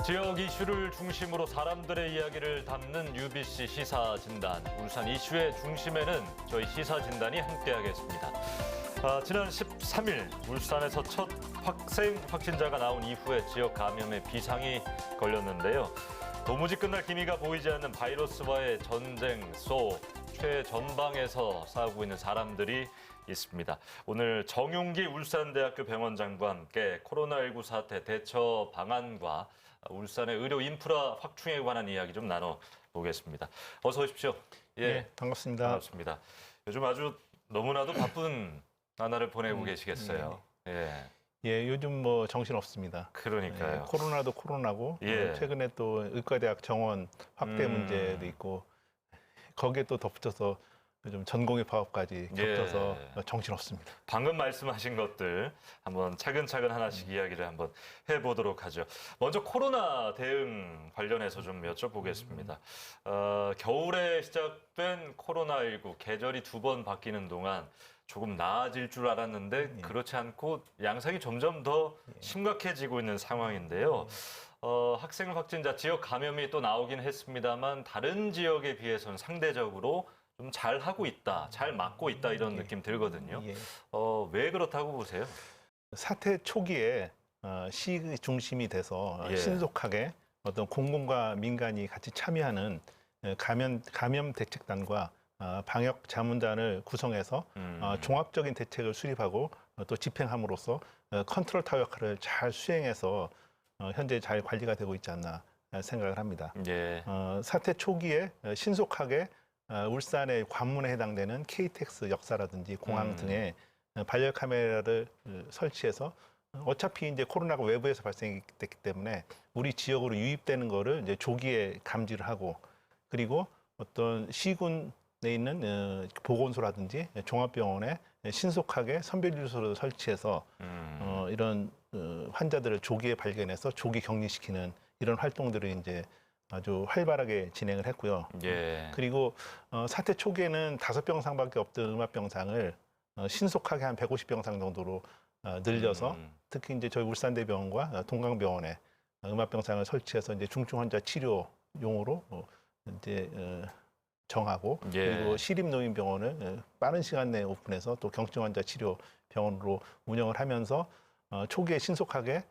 지역 이슈를 중심으로 사람들의 이야기를 담는 UBC 시사진단. 울산 이슈의 중심에는 저희 시사진단이 함께하겠습니다. 지난 13일 울산에서 첫 학생 확진자가 나온 이후에 지역 감염에 비상이 걸렸는데요. 도무지 끝날 기미가 보이지 않는 바이러스와의 전쟁 속 최전방에서 싸우고 있는 사람들이 있습니다. 오늘 정용기 울산대학교 병원장과 함께 코로나19 사태 대처 방안과 울산의 의료 인프라 확충에 관한 이야기 좀 나눠보겠습니다. 어서 오십시오. 예, 반갑습니다. 반갑습니다. 요즘 아주 너무나도 바쁜 나날을 보내고 계시겠어요. 예. 예, 요즘 뭐 정신 없습니다. 그러니까요. 예, 코로나도 코로나고 예. 최근에 또 의과대학 정원 확대 문제도 있고 거기에 또 덧붙여서 요즘 전공의 파업까지 겹쳐서 정신 없습니다. 방금 말씀하신 것들 한번 차근차근 하나씩 이야기를 한번 해보도록 하죠. 먼저 코로나 대응 관련해서 좀 여쭤보겠습니다. 겨울에 시작된 코로나19 계절이 두 번 바뀌는 동안 조금 나아질 줄 알았는데 그렇지 않고 양상이 점점 더 심각해지고 있는 상황인데요. 학생 확진자 지역 감염이 또 나오긴 했습니다만 다른 지역에 비해서는 상대적으로 좀 잘 하고 있다, 잘 막고 있다 이런 느낌 들거든요. 왜 그렇다고 보세요? 사태 초기에 시 중심이 돼서 신속하게 어떤 공공과 민간이 같이 참여하는 감염 대책단과 방역 자문단을 구성해서 종합적인 대책을 수립하고 또 집행함으로써 컨트롤 타워 역할을 잘 수행해서 현재 잘 관리가 되고 있지 않나 생각을 합니다. 사태 초기에 신속하게 울산의 관문에 해당되는 KTX 역사라든지 공항 등에 반려 카메라를 설치해서 어차피 이제 코로나가 외부에서 발생했기 때문에 우리 지역으로 유입되는 거를 이제 조기에 감지를 하고 그리고 어떤 시군에 있는 보건소라든지 종합병원에 신속하게 선별유소를 설치해서 이런 환자들을 조기에 발견해서 조기 격리시키는 이런 활동들을 이제 아주 활발하게 진행을 했고요. 그리고 사태 초기에는 5병상밖에 없던 음압병상을 신속하게 한 150병상 정도로 늘려서 특히 이제 저희 울산대병원과 동강병원에 음압병상을 설치해서 이제 중증 환자 치료용으로 이제 정하고 그리고 시립노인병원을 빠른 시간 내에 오픈해서 또 경증 환자 치료 병원으로 운영을 하면서 초기에 신속하게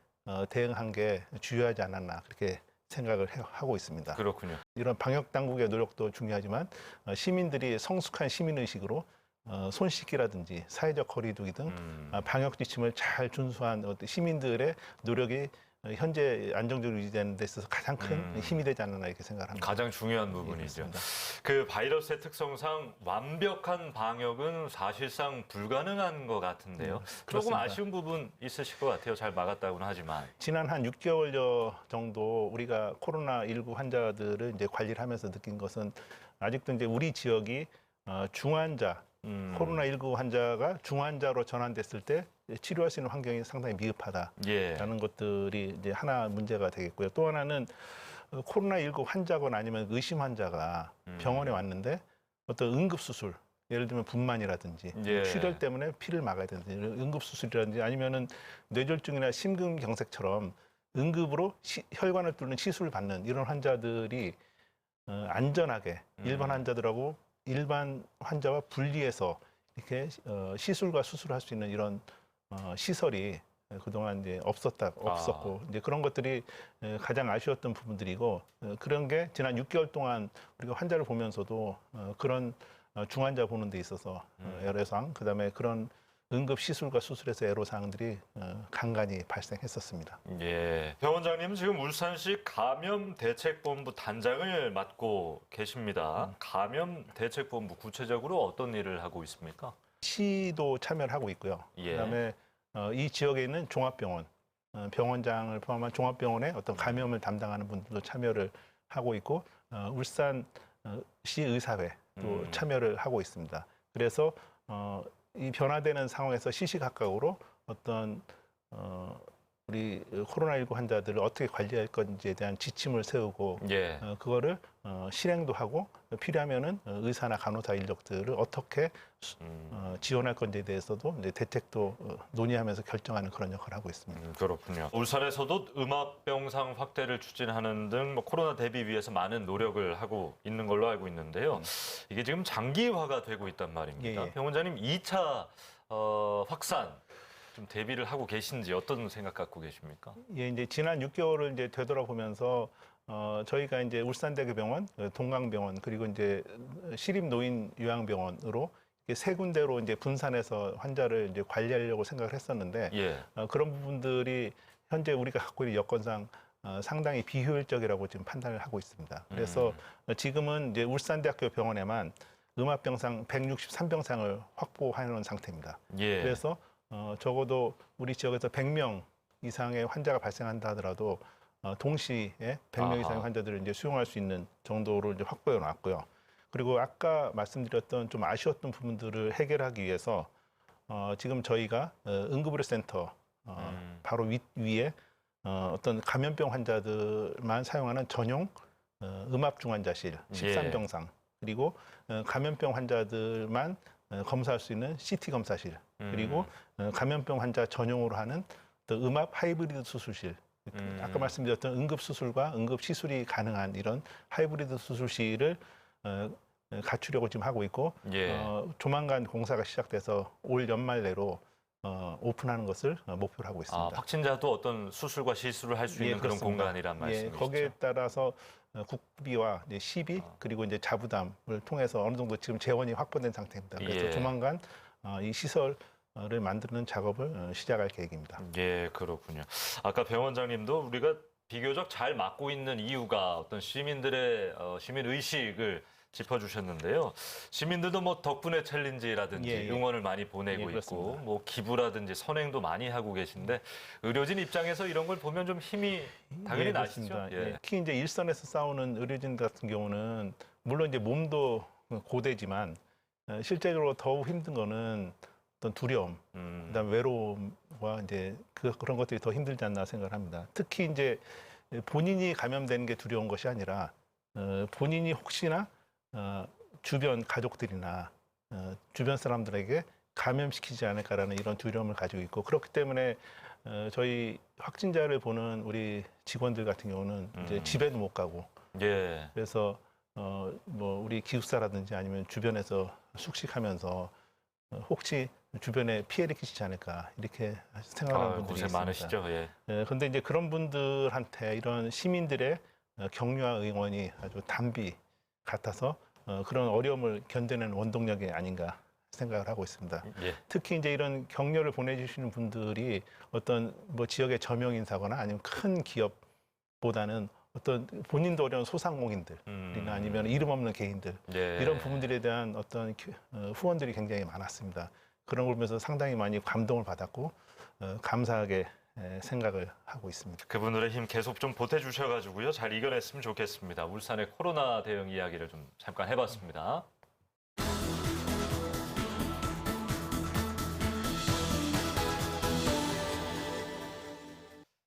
대응한 게 주요하지 않았나 그렇게 생각을 하고 있습니다. 그렇군요. 이런 방역 당국의 노력도 중요하지만 시민들이 성숙한 시민의식으로 손 씻기라든지 사회적 거리두기 등 방역 지침을 잘 준수한 시민들의 노력이 현재 안정적으로 유지되는 데 있어서 가장 큰 힘이 되지 않나 이렇게 생각합니다. 가장 중요한 부분이죠. 그 바이러스의 특성상 완벽한 방역은 사실상 불가능한 것 같은데요. 조금 아쉬운 부분 있으실 것 같아요. 잘 막았다고는 하지만. 지난 한 6개월여 정도 우리가 코로나19 환자들을 이제 관리를 하면서 느낀 것은 아직도 이제 우리 지역이 중환자 코로나19 환자가 중환자로 전환됐을 때 치료할 수 있는 환경이 상당히 미흡하다라는 것들이 이제 하나 문제가 되겠고요. 또 하나는 코로나19 환자거나 아니면 의심 환자가 병원에 왔는데 어떤 응급수술 예를 들면 분만이라든지 출혈 때문에 피를 막아야 된다든지 응급수술이라든지 아니면은 뇌졸중이나 심근경색처럼 응급으로 혈관을 뚫는 시술을 받는 이런 환자들이 안전하게 일반 환자들하고 일반 환자와 분리해서 이렇게 시술과 수술을 할 수 있는 이런 시설이 그동안 이제 없었고 이제 그런 것들이 가장 아쉬웠던 부분들이고 그런 게 지난 6개월 동안 우리가 환자를 보면서도 그런 중환자 보는 데 있어서 애로사항 그다음에 그런 응급 시술과 수술에서 애로사항들이 간간히 발생했었습니다. 병원장님은 지금 울산시 감염대책본부 단장을 맡고 계십니다. 감염대책본부 구체적으로 어떤 일을 하고 있습니까? 시도 참여를 하고 있고요. 그다음에 이 지역에 있는 종합병원, 병원장을 포함한 종합병원의 어떤 감염을 담당하는 분들도 참여를 하고 있고 울산 시의사회도 참여를 하고 있습니다. 그래서 이 변화되는 상황에서 시시각각으로 어떤 우리 코로나19 환자들을 어떻게 관리할 건지에 대한 지침을 세우고 예. 그거를 실행도 하고 필요하면은 의사나 간호사 인력들을 어떻게 지원할 건지에 대해서도 이제 대책도 논의하면서 결정하는 그런 역할을 하고 있습니다. 그렇군요. 울산에서도 음압병상 확대를 추진하는 등 뭐 코로나 대비 위해서 많은 노력을 하고 있는 걸로 알고 있는데요. 이게 지금 장기화가 되고 있단 말입니다. 예. 병 원장님 2차 확산 좀 대비를 하고 계신지 어떤 생각 갖고 계십니까? 예, 이제 지난 6개월을 이제 되돌아보면서 저희가 이제 울산대교병원, 동강병원 그리고 이제 시립노인요양병원으로 이렇게 세 군데로 이제 분산해서 환자를 이제 관리하려고 생각을 했었는데 예. 그런 부분들이 현재 우리가 갖고 있는 여건상 상당히 비효율적이라고 지금 판단을 하고 있습니다. 그래서 지금은 이제 울산대학교 병원에만 음압병상 163병상을 확보하는 상태입니다. 예. 그래서 적어도 우리 지역에서 100명 이상의 환자가 발생한다 하더라도 동시에 100명 이상의 아하. 환자들을 이제 수용할 수 있는 정도로 이제 확보해 놨고요. 그리고 아까 말씀드렸던 좀 아쉬웠던 부분들을 해결하기 위해서 지금 저희가 응급의료센터 바로 위에 어떤 감염병 환자들만 사용하는 전용 음압중환자실 13병상 그리고 감염병 환자들만 검사할 수 있는 CT 검사실 그리고 감염병 환자 전용으로 하는 또 음압 하이브리드 수술실 아까 말씀드렸던 응급 수술과 응급 시술이 가능한 이런 하이브리드 수술실을 갖추려고 지금 하고 있고 예. 조만간 공사가 시작돼서 올 연말 내로 오픈하는 것을 목표로 하고 있습니다. 확진자도 어떤 수술과 시술을 할 수 있는 그런 그렇습니다. 공간이란 말씀이시죠? 거기에 따라서 국비와 이제 시비 그리고 이제 자부담을 통해서 어느 정도 지금 재원이 확보된 상태입니다. 그래서 예. 조만간 이 시설을 만드는 작업을 시작할 계획입니다. 예, 그렇군요. 아까 병 원장님도 우리가 비교적 잘 막고 있는 이유가 어떤 시민들의 시민 의식을 짚어주셨는데요. 시민들도 뭐 덕분에 챌린지라든지 예. 응원을 많이 보내고 있고 그렇습니다. 뭐 기부라든지 선행도 많이 하고 계신데 의료진 입장에서 이런 걸 보면 좀 힘이 당연히 나시죠. 그렇습니다. 특히 이제 일선에서 싸우는 의료진 같은 경우는 물론 이제 몸도 고되지만 실제적으로 더욱 힘든 거는 어떤 두려움, 그다음 외로움과 이제 그런 것들이 더 힘들지 않나 생각을 합니다. 특히 이제 본인이 감염되는 게 두려운 것이 아니라 본인이 혹시나 주변 가족들이나 주변 사람들에게 감염시키지 않을까라는 이런 두려움을 가지고 있고 그렇기 때문에 저희 확진자를 보는 우리 직원들 같은 경우는 이제 집에도 못 가고 예. 그래서 뭐 우리 기숙사라든지 아니면 주변에서 숙식하면서 혹시 주변에 피해를 끼치지 않을까 이렇게 생각하는 분들이 고생 있습니다. 많으시죠. 예. 그런데 이제 그런 분들한테 이런 시민들의 격려와 응원이 아주 단비 같아서 그런 어려움을 견뎌내는 원동력이 아닌가 생각을 하고 있습니다. 예. 특히 이제 이런 격려를 보내주시는 분들이 어떤 뭐 지역의 저명 인사거나 아니면 큰 기업보다는 어떤 본인도 어려운 소상공인들이나 아니면 이름 없는 개인들 예. 이런 부분들에 대한 어떤 후원들이 굉장히 많았습니다. 그런 걸 보면서 상당히 많이 감동을 받았고 감사하게 생각을 하고 있습니다. 그분들의 힘 계속 좀 보태주셔가지고요. 잘 이겨냈으면 좋겠습니다. 울산의 코로나 대응 이야기를 좀 잠깐 해봤습니다.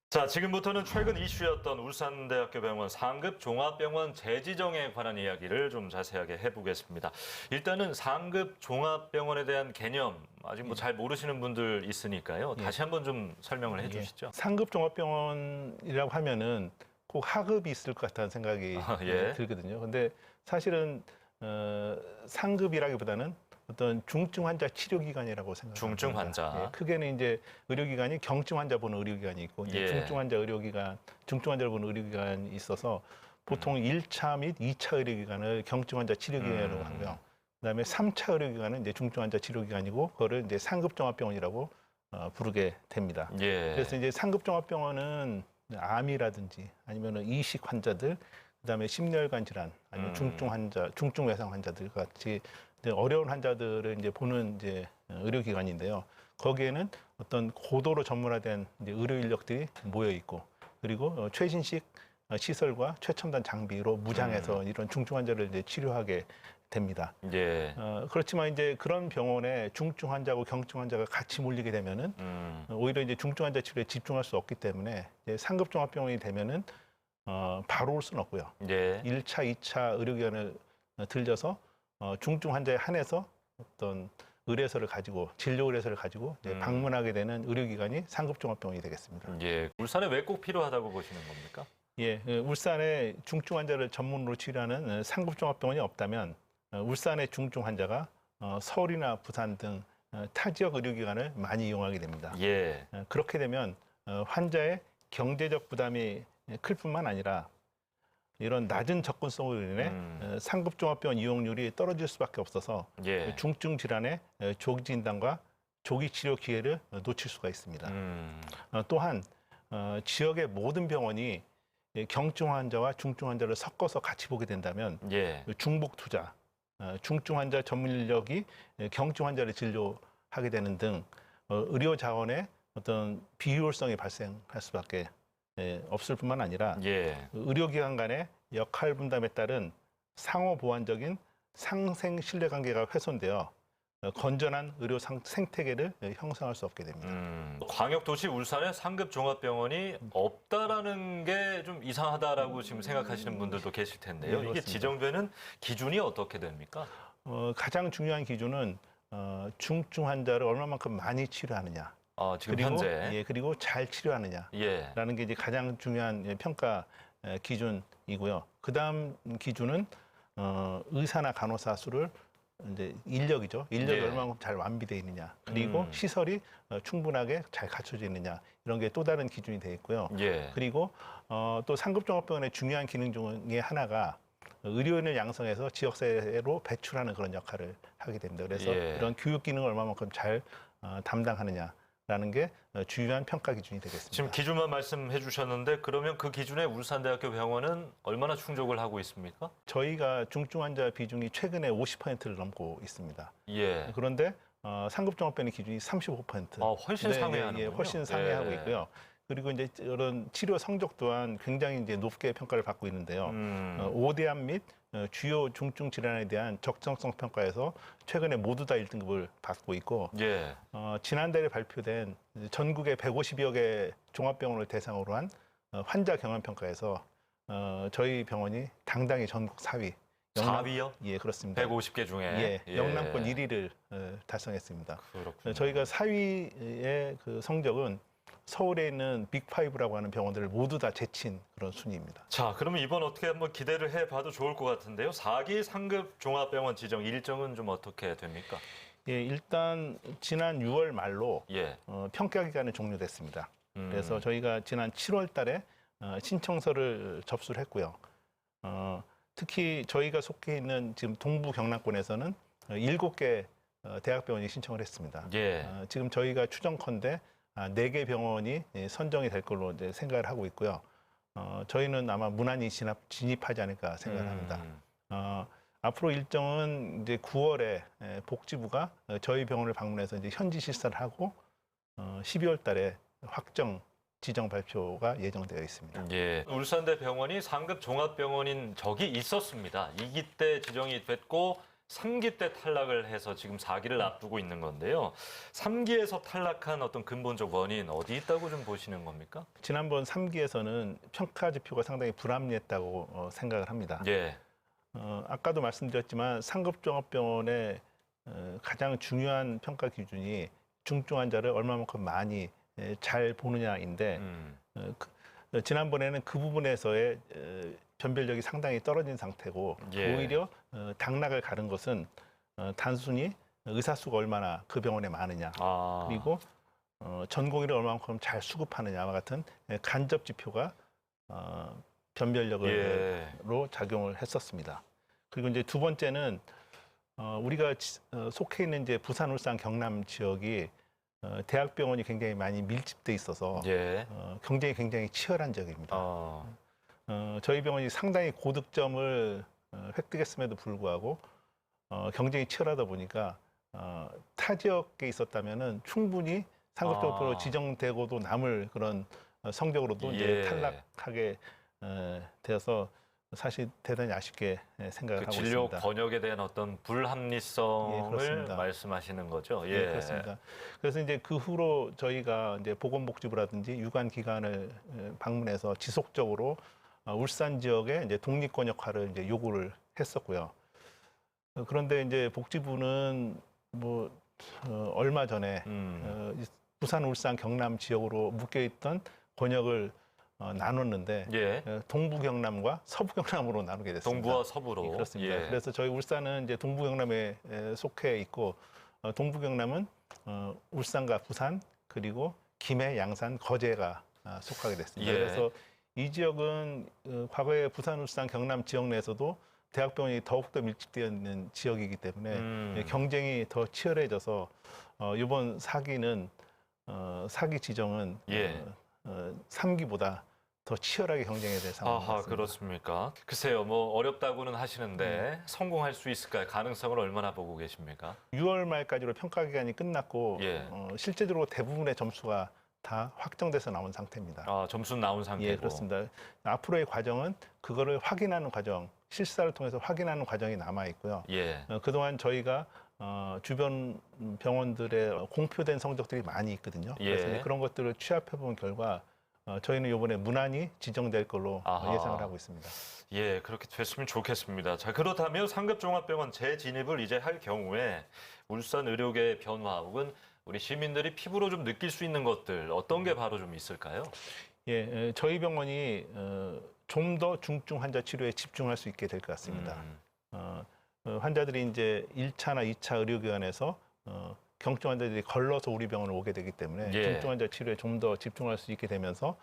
자, 지금부터는 최근 이슈였던 울산대학교 병원 상급 종합병원 재지정에 관한 이야기를 좀 자세하게 해보겠습니다. 일단은 상급 종합병원에 대한 개념 아직 뭐 잘 모르시는 분들 있으니까요. 다시 한번 좀 설명을 해주시죠. 상급 종합병원이라고 하면은 꼭 하급이 있을 것 같다는 생각이 예. 들거든요. 근데 사실은 상급이라기보다는 어떤 중증 환자 치료 기관이라고 생각합니다. 중증 환자. 크게는 이제 의료기관이 경증 환자 보는 의료기관이 있고 이제 예. 중증 환자를 보는 의료기관이 있어서 보통 1차 및 2차 의료기관을 경증 환자 치료기관이라고 하고요. 그다음에 3차 의료기관은 이제 중증 환자 치료기관이고 그거를 이제 상급 종합병원이라고 부르게 됩니다. 예. 그래서 이제 상급 종합병원은 암이라든지 아니면 이식 환자들, 그다음에 심혈관 질환, 아니면 중증 환자, 중증 외상 환자들 같이 어려운 환자들을 이제 보는 이제 의료기관인데요. 거기에는 어떤 고도로 전문화된 이제 의료 인력들이 모여 있고, 그리고 최신식 시설과 최첨단 장비로 무장해서 이런 중증 환자를 이제 치료하게 됩니다. 예. 그렇지만 이제 그런 병원에 중증 환자하고 경증 환자가 같이 몰리게 되면은 오히려 이제 중증 환자 치료에 집중할 수 없기 때문에 이제 상급 종합병원이 되면은 바로 올 수는 없고요. 예. 1차, 2차 의료기관을 들려서 중증 환자에 한해서 어떤 의뢰서를 가지고 진료 의뢰서를 가지고 이제 방문하게 되는 의료기관이 상급 종합병원이 되겠습니다. 예. 울산에 왜 꼭 필요하다고 보시는 겁니까? 예, 울산에 중증 환자를 전문으로 치료하는 상급 종합병원이 없다면 울산의 중증 환자가 서울이나 부산 등 타 지역 의료기관을 많이 이용하게 됩니다. 예. 그렇게 되면 환자의 경제적 부담이 클 뿐만 아니라 이런 낮은 접근성으로 인해 상급 종합병원 이용률이 떨어질 수밖에 없어서 예. 중증 질환의 조기 진단과 조기 치료 기회를 놓칠 수가 있습니다. 또한 지역의 모든 병원이 경증 환자와 중증 환자를 섞어서 같이 보게 된다면 예. 중복 투자, 중증 환자 전문 인력이 경증 환자를 진료하게 되는 등 의료 자원의 어떤 비효율성이 발생할 수밖에 없을 뿐만 아니라 예. 의료기관 간의 역할 분담에 따른 상호 보완적인 상생 신뢰 관계가 훼손되어 건전한 의료 생태계를 형성할 수 없게 됩니다. 광역도시 울산에 상급 종합병원이 없다라는 게 좀 이상하다라고 지금 생각하시는 분들도 계실 텐데요. 네, 이게 그렇습니다. 지정되는 기준이 어떻게 됩니까? 가장 중요한 기준은 중증 환자를 얼마만큼 많이 치료하느냐. 지금 그리고 현재. 예, 그리고 잘 치료하느냐라는 예. 게 이제 가장 중요한 평가 기준이고요. 그다음 기준은 의사나 간호사 수를 이제 인력이죠. 인력이 예. 얼마만큼 잘 완비되어 있느냐. 그리고 시설이 충분하게 잘 갖춰져 있느냐. 이런 게 또 다른 기준이 되어 있고요. 예. 그리고 또 상급종합병원의 중요한 기능 중에 하나가 의료인을 양성해서 지역사회로 배출하는 그런 역할을 하게 됩니다. 그래서 예. 이런 교육 기능을 얼마만큼 잘 담당하느냐라는 게 주요한 평가 기준이 되겠습니다. 지금 기준만 말씀해 주셨는데 그러면 그 기준에 울산대학교 병원은 얼마나 충족을 하고 있습니까? 저희가 중증 환자 비중이 최근에 50%를 넘고 있습니다. 예. 그런데 상급종합병원의 기준이 35%. 훨씬 상회하는군요. 훨씬 상회하고 예. 있고요. 그리고 이제 이런 치료 성적 또한 굉장히 이제 높게 평가를 받고 있는데요. 5대암 및 주요 중증 질환에 대한 적정성 평가에서 최근에 모두 다 1등급을 받고 있고 예. 지난달에 발표된 전국의 150여 개 종합병원을 대상으로 한 환자 경험 평가에서 저희 병원이 당당히 전국 4위. 4위요? 예, 그렇습니다. 150개 중에. 예, 영남권 1위를 달성했습니다. 그렇군요. 저희가 4위의 그 성적은 서울에 있는 빅5라고 하는 병원들을 모두 다 제친 그런 순위입니다. 자, 그러면 이번 어떻게 한번 기대를 해봐도 좋을 것 같은데요. 4기 상급 종합병원 지정 일정은 좀 어떻게 됩니까? 예, 일단 지난 6월 말로 예. 평가 기간이 종료됐습니다. 그래서 저희가 지난 7월 달에 신청서를 접수를 했고요. 특히 저희가 속해 있는 지금 동부 경남권에서는 7개 대학병원이 신청을 했습니다. 예. 지금 저희가 추정컨대 4개 병원이 선정이 될 걸로 이제 생각을 하고 있고요. 저희는 아마 무난히 진입하지 않을까 생각을 합니다. 앞으로 일정은 이제 9월에 복지부가 저희 병원을 방문해서 이제 현지 실사를 하고 12월 달에 확정 지정 발표가 예정되어 있습니다. 예. 울산대 병원이 상급 종합병원인 적이 있었습니다. 2기 때 지정이 됐고 3기 때 탈락을 해서 지금 4기를 앞두고 있는 건데요. 3기에서 탈락한 어떤 근본적 원인 어디 있다고 좀 보시는 겁니까? 지난번 3기에서는 평가 지표가 상당히 불합리했다고 생각을 합니다. 예. 아까도 말씀드렸지만 상급종합병원의 가장 중요한 평가 기준이 중증 환자를 얼마만큼 많이 잘 보느냐인데 지난번에는 그 부분에서의 변별력이 상당히 떨어진 상태고 예. 오히려 당락을 가른 것은 단순히 의사 수가 얼마나 그 병원에 많으냐 그리고 전공의를 얼마만큼 잘 수급하느냐와 같은 간접 지표가 변별력으로 예. 작용을 했었습니다. 그리고 이제 두 번째는 우리가 속해 있는 이제 부산, 울산, 경남 지역이 대학병원이 굉장히 많이 밀집돼 있어서 예. 경쟁이 굉장히 치열한 지역입니다. 저희 병원이 상당히 고득점을 획득했음에도 불구하고 경쟁이 치열하다 보니까 타 지역에 있었다면은 충분히 상급적으로 지정되고도 남을 그런 성적으로도 예. 이제 탈락하게 되어서 사실 대단히 아쉽게 생각을 그 하고 진료 있습니다. 번역에 대한 어떤 불합리성을 그렇습니다. 말씀하시는 거죠. 예, 그렇습니다. 그래서 이제 그 후로 저희가 이제 보건복지부라든지 유관기관을 방문해서 지속적으로 울산 지역의 이제 독립권 역할을 이제 요구를 했었고요. 그런데 이제 복지부는 뭐 얼마 전에 부산, 울산, 경남 지역으로 묶여있던 권역을 나눴는데 예. 동부 경남과 서부 경남으로 나누게 됐습니다. 동부와 서부로. 예, 그렇습니다. 예. 그래서 저희 울산은 이제 동부 경남에 속해 있고 동부 경남은 울산과 부산 그리고 김해, 양산, 거제가 속하게 됐습니다. 예. 그래서 이 지역은 과거에 부산, 울산, 경남 지역 내에서도 대학병원이 더욱더 밀집되어 있는 지역이기 때문에 경쟁이 더 치열해져서 이번 사기는 사기 지정은 예. 3기보다 더 치열하게 경쟁해야 될 상황인 것 아하, 같습니다. 그렇습니까? 글쎄요, 뭐 어렵다고는 하시는데 성공할 수 있을까요? 가능성을 얼마나 보고 계십니까? 6월 말까지로 평가 기간이 끝났고 예. 실제적으로 대부분의 점수가 다 확정돼서 나온 상태입니다. 아, 점수는 나온 상태고. 예, 그렇습니다. 앞으로의 과정은 그거를 확인하는 과정, 실사를 통해서 확인하는 과정이 남아 있고요. 예. 그동안 저희가 주변 병원들의 공표된 성적들이 많이 있거든요. 그래서 예. 이제 그런 것들을 취합해 본 결과 저희는 이번에 무난히 지정될 걸로 아하. 예상을 하고 있습니다. 예, 그렇게 됐으면 좋겠습니다. 자, 그렇다면 상급종합병원 재진입을 이제 할 경우에 울산 의료계의 변화 혹은 우리 시민들이 피부로 좀 느낄 수 있는 것들 어떤 게 바로 좀 있을까요? 예, 저희 병원이 좀 더 중증 환자 치료에 집중할 수 있게 될 것 같습니다. 환자들이 이제 1차나 2차 의료기관에서 경증 환자들이 걸러서 우리 병원을 오게 되기 때문에 예. 중증 환자 치료에 좀 더 집중할 수 있게 되면서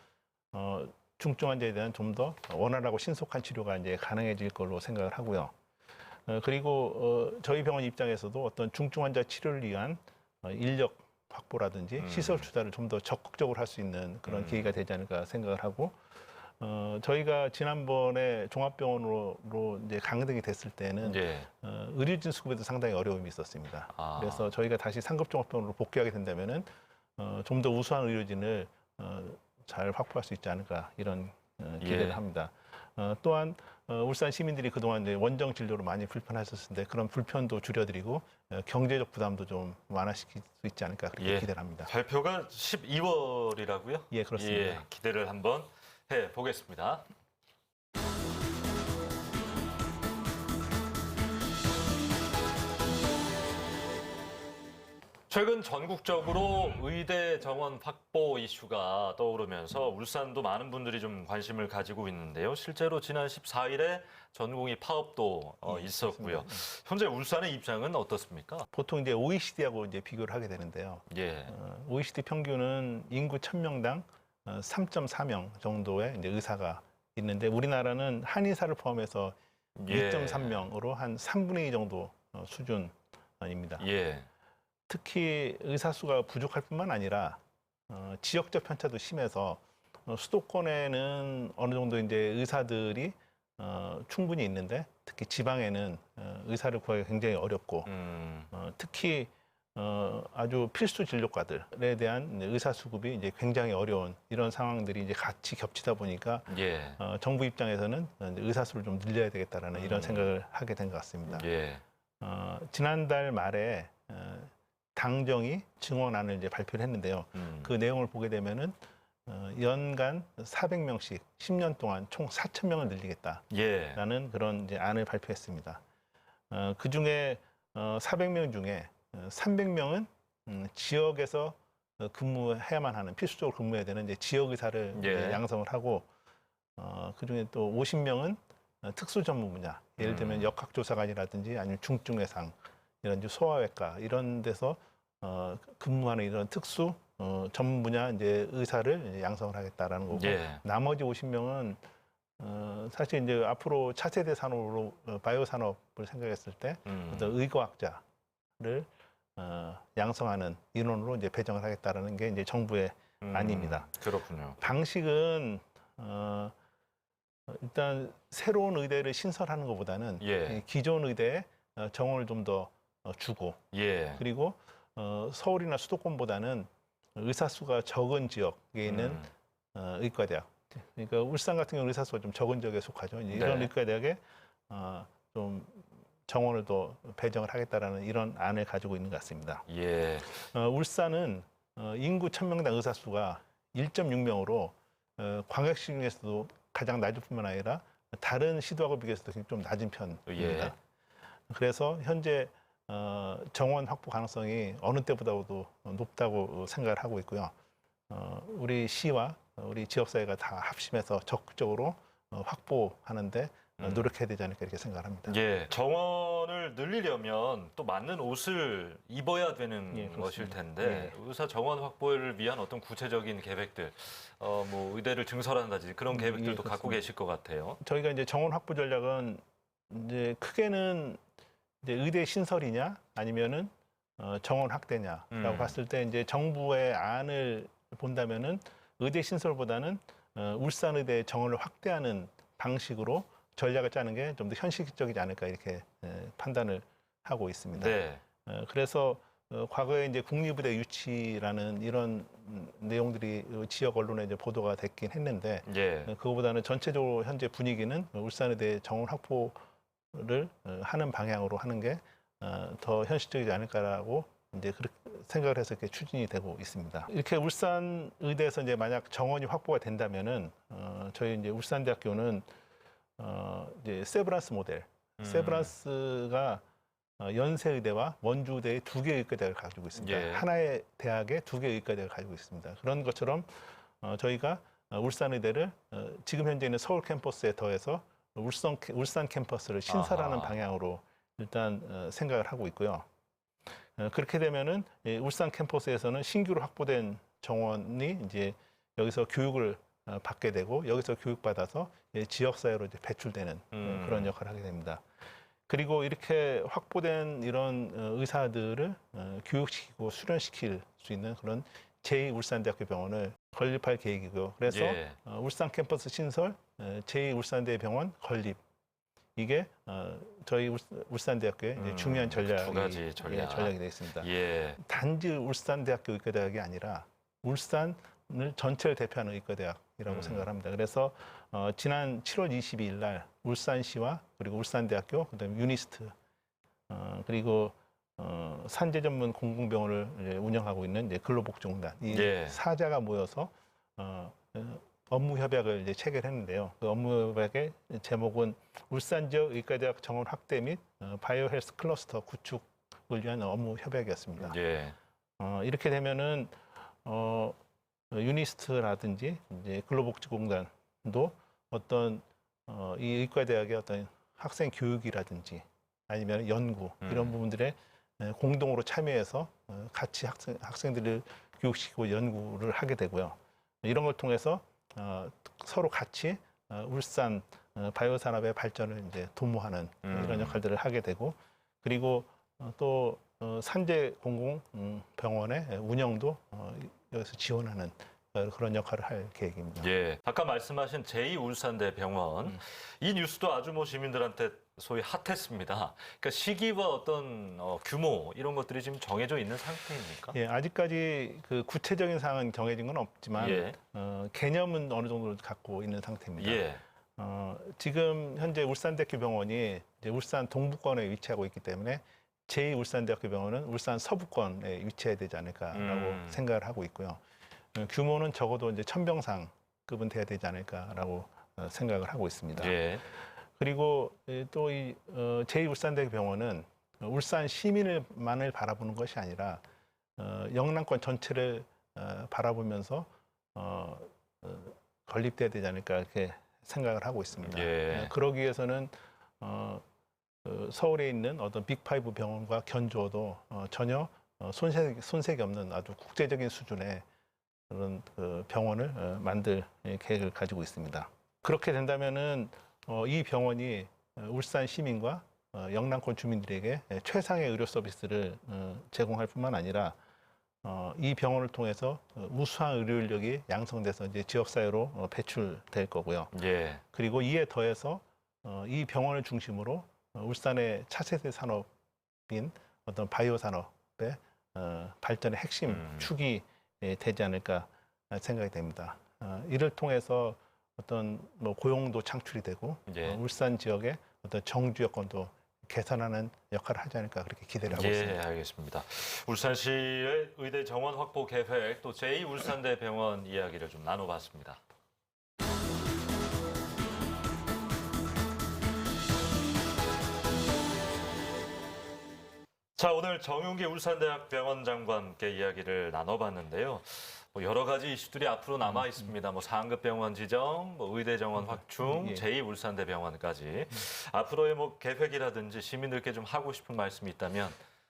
중증 환자에 대한 좀 더 원활하고 신속한 치료가 이제 가능해질 걸로 생각을 하고요. 그리고 저희 병원 입장에서도 어떤 중증 환자 치료를 위한 인력 확보라든지 시설 투자를 좀 더 적극적으로 할 수 있는 그런 계기가 되지 않을까 생각을 하고 저희가 지난번에 종합병원으로 이제 강등이 됐을 때는 예. 의료진 수급에도 상당히 어려움이 있었습니다. 아. 그래서 저희가 다시 상급 종합병원으로 복귀하게 된다면은 좀 더 우수한 의료진을 잘 확보할 수 있지 않을까 이런 기대를 예. 합니다. 또한 울산 시민들이 그동안 이제 원정 진료로 많이 불편하셨을 때 그런 불편도 줄여드리고 경제적 부담도 좀 완화시킬 수 있지 않을까 그렇게 예. 기대를 합니다. 발표가 12월이라고요? 예, 그렇습니다. 예, 기대를 한번 해 보겠습니다. 최근 전국적으로 의대 정원 확보 이슈가 떠오르면서 울산도 많은 분들이 좀 관심을 가지고 있는데요. 실제로 지난 14일에 전공의 파업도 있었고요. 현재 울산의 입장은 어떻습니까? 보통 이제 OECD하고 이제 비교를 하게 되는데요. 예. OECD 평균은 인구 1000명당 3.4명 정도의 이제 의사가 있는데 우리나라는 한의사를 포함해서 예. 2.3명으로 한 3분의 2 정도 수준입니다. 예. 특히 의사 수가 부족할 뿐만 아니라 지역적 편차도 심해서 수도권에는 어느 정도 이제 의사들이 충분히 있는데 특히 지방에는 의사를 구하기가 굉장히 어렵고 특히 아주 필수 진료과들에 대한 의사 수급이 이제 굉장히 어려운 이런 상황들이 이제 같이 겹치다 보니까 예. 정부 입장에서는 의사 수를 좀 늘려야 되겠다라는 이런 생각을 하게 된 것 같습니다. 예. 지난달 말에 당정이 증원안을 이제 발표를 했는데요. 그 내용을 보게 되면은 연간 400명씩 10년 동안 총 4,000명을 늘리겠다라는 예. 그런 이제 안을 발표했습니다. 그 중에 400명 중에 300명은 지역에서 근무해야만 하는 필수적으로 근무해야 되는 이제 지역 의사를 예. 이제 양성을 하고 그 중에 또 50명은 특수 전문 분야, 예를 들면 역학조사관이라든지 아니면 중증외상 이런 이제 소아외과 이런 데서 근무하는 이런 특수 전문 분야 이제 의사를 이제 양성을 하겠다라는 거고 예. 나머지 50명은 사실 이제 앞으로 차세대 산업으로 바이오 산업을 생각했을 때 어떤 의과학자를 양성하는 인원으로 이제 배정을 하겠다라는 게 이제 정부의 안입니다. 그렇군요. 방식은 일단 새로운 의대를 신설하는 것보다는 예. 기존 의대에 정원을 좀 더 주고 예. 그리고 서울이나 수도권보다는 의사 수가 적은 지역에 있는 의과대학, 그러니까 울산 같은 경우 의사 수가 좀 적은 지역에 속하죠. 이제 이런 네. 의과대학에 좀 정원을 더 배정을 하겠다라는 이런 안을 가지고 있는 것 같습니다. 예. 울산은 인구 1000명당 의사 수가 1.6명으로 광역시 중에서도 가장 낮을 뿐만 아니라 다른 시도하고 비교해서도 좀 낮은 편입니다. 예. 그래서 현재 정원 확보 가능성이 어느 때보다도 높다고 생각을 하고 있고요. 우리 시와 우리 지역사회가 다 합심해서 적극적으로 확보하는데 노력해야 되지 않을까 이렇게 생각을 합니다. 예. 정원을 늘리려면 또 맞는 옷을 입어야 되는 예, 것일 그렇습니다. 텐데 의사 정원 확보를 위한 어떤 구체적인 계획들, 뭐 의대를 증설한다든지 그런 계획들도 예, 갖고 그렇습니다. 계실 것 같아요. 저희가 이제 정원 확보 전략은 이제 크게는 이제 의대 신설이냐 아니면은 정원 확대냐라고 봤을 때 이제 정부의 안을 본다면은 의대 신설보다는 울산의대 정원을 확대하는 방식으로 전략을 짜는 게 좀 더 현실적이지 않을까 이렇게 판단을 하고 있습니다. 네. 그래서 과거에 이제 국립의대 유치라는 이런 내용들이 지역 언론에 이제 보도가 됐긴 했는데 예. 그거보다는 전체적으로 현재 분위기는 울산의대 정원 확보를 하는 방향으로 하는 게 더 현실적이지 않을까라고 이제 그렇게 생각을 해서 이렇게 추진이 되고 있습니다. 이렇게 울산 의대에서 이제 만약 정원이 확보가 된다면은 저희 이제 울산대학교는 이제 세브란스 모델, 세브란스가 연세의대와 원주의대의 두 개의 의과대학을 가지고 있습니다. 예. 하나의 대학에 두 개의 의과대학을 가지고 있습니다. 그런 것처럼 저희가 울산의대를 지금 현재 있는 서울 캠퍼스에 더해서 울산 캠퍼스를 신설하는 아하. 방향으로 일단 생각을 하고 있고요. 그렇게 되면은 울산 캠퍼스에서는 신규로 확보된 정원이 이제 여기서 교육을 받게 되고 여기서 교육받아서 지역사회로 이제 배출되는 그런 역할을 하게 됩니다. 그리고 이렇게 확보된 이런 의사들을 교육시키고 수련시킬 수 있는 그런 제2울산대학교 병원을 건립할 계획이고요. 그래서 예. 울산 캠퍼스 신설, 제2울산대 병원 건립 이게 저희 울산대학교의 이제 중요한 두 가지 전략이 전략. 되어 있습니다. 예. 단지 울산대학교 의과대학이 아니라 울산을 전체를 대표하는 의과대학이라고 생각을 합니다. 그래서 지난 7월 22일 날 울산시와 그리고 울산대학교 그다음에 유니스트 그리고 산재 전문 공공병원을 이제 운영하고 있는 이제 근로복지공단 이 예. 사자가 모여서 업무 협약을 이제 체결했는데요. 그 업무 협약의 제목은 울산 지역 의과대학 정원 확대 및 바이오 헬스 클러스터 구축을 위한 업무 협약이었습니다. 예. 이렇게 되면은 유니스트라든지 이제 근로복지공단도 어떤 이 의과대학의 어떤 학생 교육이라든지 아니면 연구 이런 부분들에 공동으로 참여해서 같이 학생들을 교육시키고 연구를 하게 되고요. 이런 걸 통해서 서로 같이 울산 바이오 산업의 발전을 이제 도모하는 이런 역할들을 하게 되고 그리고 또 산재 공공병원의 운영도 여기서 지원하는 그런 역할을 할 계획입니다. 예. 아까 말씀하신 제2울산대 병원 이 뉴스도 아주 뭐 시민들한테 소위 핫했습니다. 그러니까 시기와 어떤 규모 이런 것들이 지금 정해져 있는 상태입니까? 예, 아직까지 그 구체적인 사항은 정해진 건 없지만 예. 개념은 어느 정도 갖고 있는 상태입니다. 예. 지금 현재 울산대학교 병원이 이제 울산 동부권에 위치하고 있기 때문에 제2울산대학교 병원은 울산 서부권에 위치해야 되지 않을까라고 생각을 하고 있고요. 규모는 적어도 이제 천병상급은 돼야 되지 않을까라고 생각을 하고 있습니다. 예. 그리고 또 이 제2울산대학교 병원은 울산 시민을만을 바라보는 것이 아니라 영남권 전체를 바라보면서 건립돼야 되지 않을까 이렇게 생각을 하고 있습니다. 예. 그러기 위해서는 서울에 있는 어떤 빅5 병원과 견주어도 전혀 손색이 없는 아주 국제적인 수준의 그런 그 병원을 만들 계획을 가지고 있습니다. 그렇게 된다면은 이 병원이 울산 시민과 영남권 주민들에게 최상의 의료 서비스를 제공할 뿐만 아니라 이 병원을 통해서 우수한 의료 인력이 양성돼서 이제 지역 사회로 배출될 거고요. 예. 그리고 이에 더해서 이 병원을 중심으로 울산의 차세대 산업인 어떤 바이오 산업의 발전의 핵심 축이 되지 않을까 생각이 됩니다. 이를 통해서 어떤 뭐 고용도 창출이 되고 예. 울산 지역의 어떤 정주 여건도 개선하는 역할을 하지 않을까 그렇게 기대를 하고 예, 있습니다. 알겠습니다. 울산시의 의대 정원 확보 계획 또 제2울산대병원 이야기를 좀 나눠봤습니다. 자, 오늘 정윤기 울산대학병원 장관과 함께 이야기를 나눠봤는데요. 뭐 여러 가지 이슈들이 앞으로 남아 있습니다. 뭐 상급 병원 지정, 뭐 의대 정원 확충, 예. 제2울산대병원까지 앞으로의 뭐 계획이라든지 시민들께 좀 하고 싶은 말씀이 있다면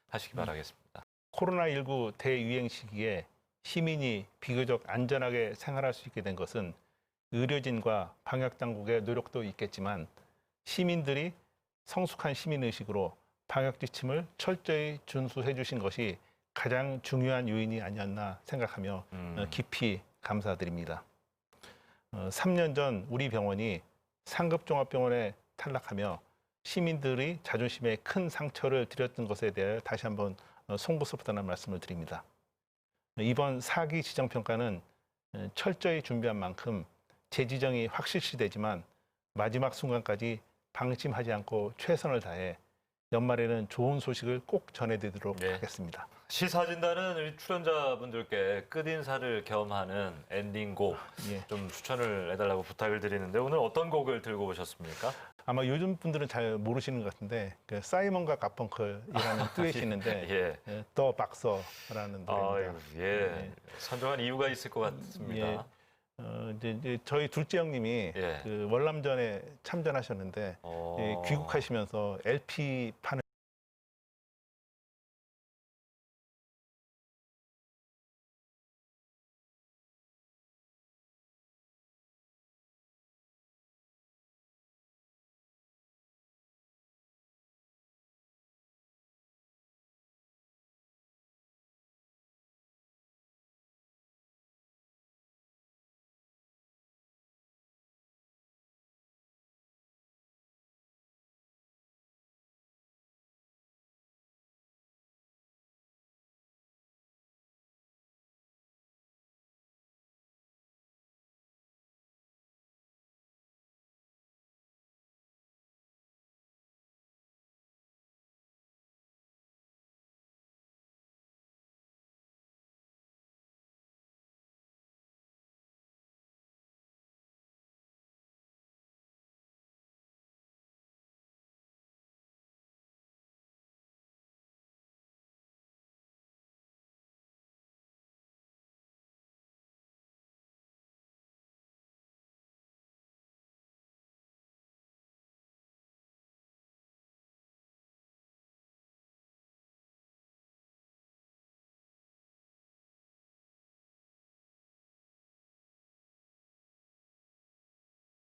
하시기 바라겠습니다. 코로나19 대유행 시기에 시민이 비교적 안전하게 생활할 수 있게 된 것은 의료진과 방역당국의 노력도 있겠지만 시민들이 성숙한 시민의식으로 방역 지침을 철저히 준수해 주신 것이 가장 중요한 요인이 아니었나 생각하며 깊이 감사드립니다. 3년 전 우리 병원이 상급 종합병원에 탈락하며 시민들이 자존심에 큰 상처를 드렸던 것에 대해 다시 한번 송구스럽다는 말씀을 드립니다. 이번 4기 지정평가는 철저히 준비한 만큼 재지정이 확실시되지만 마지막 순간까지 방심하지 않고 최선을 다해 연말에는 좋은 소식을 꼭 전해드리도록 네. 하겠습니다. 시사진단은 우리 출연자분들께 끝인사를 겸하는 엔딩곡 예. 좀 추천을 해달라고 부탁을 드리는데 오늘 어떤 곡을 들고 오셨습니까? 아마 요즘 분들은 잘 모르시는 것 같은데 그 사이먼과 가펑클이라는 듀엣이 있는데 예. 더 박서라는 노래입니다. 아유, 예. 선정한 이유가 있을 것 같습니다. 예. 이제 저희 둘째 형님이 예. 그 월남전에 참전하셨는데 어. 귀국하시면서 LP 파는